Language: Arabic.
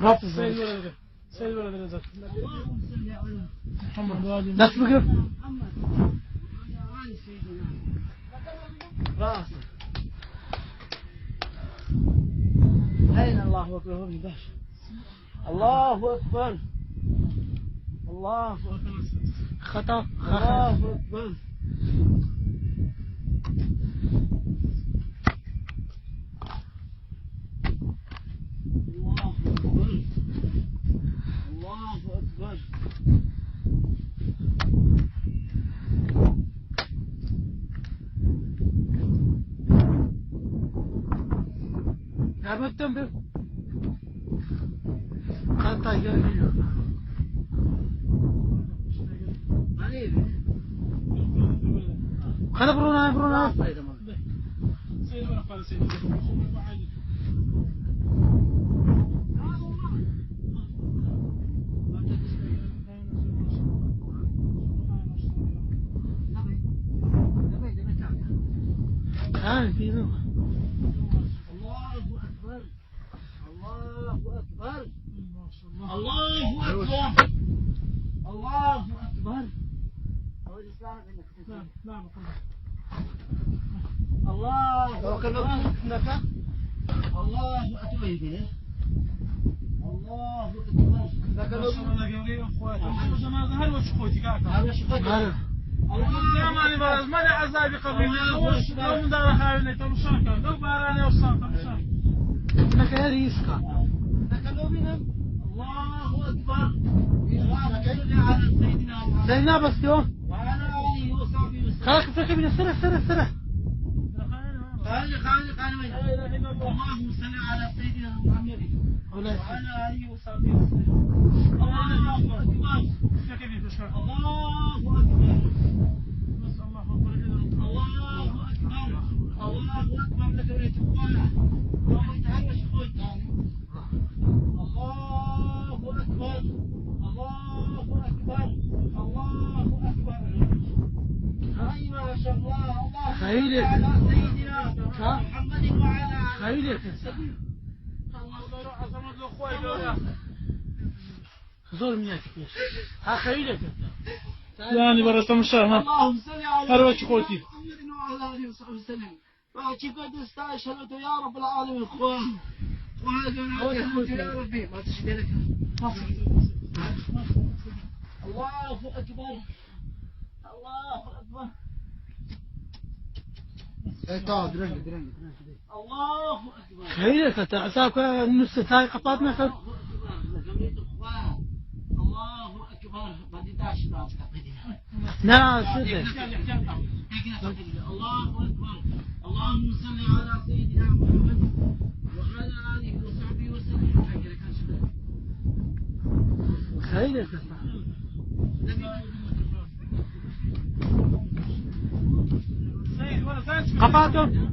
رفض سيد ولد الرزق محمد لا تبقى راس أين الله أكبر الله أكبر الله أكبر خطأ الله أكبر الله أكبر يا متم خطأ جميل خذ برونا سيد ولا قال سيد في نوع الله أكبر الله أكبر الله أكبر الله أكبر نعم الله أكبر الله أكبر الله أكبر ذاك يا ماني باز ماني عزابي قبل وش لو من دار خاينه تمشاكا لو باراني وصان تمشاكا انك يا ريسكا ذاك لو بينهم الله أكبر على سيدنا محمد سيدنا بس يوم وعلى آله وصحبه وسلم خلاص تركب من سرة خالي وين اللهم صل على سيدنا محمد وعلى آله وصحبه وسلم الله أكبر الله أكبر الله أكبر لك وليت الطالع الله يتهرش خوي ثاني الله أكبر الله أكبر الله أكبر أي ما شاء الله الله خيرك على سيدنا محمد وعلى خيرك زور منك ها خيرك يعني برا مشاهد اللهم صل على هروك خوتي محمد وعلى آله وصحبه وسلم فأتي قد استعشرت يا رب العالمين إخوان وهذا يا ربي ما تشبه لك الله أكبر الله أكبر الله أكبر خيرك تعساك نص تاي قطعتنا خير الله أكبر بدي داش نعم سيدي الله أكبر اللهم صل على سيدنا محمد وعلى آله وصحبه وسلم خيرك قطعتم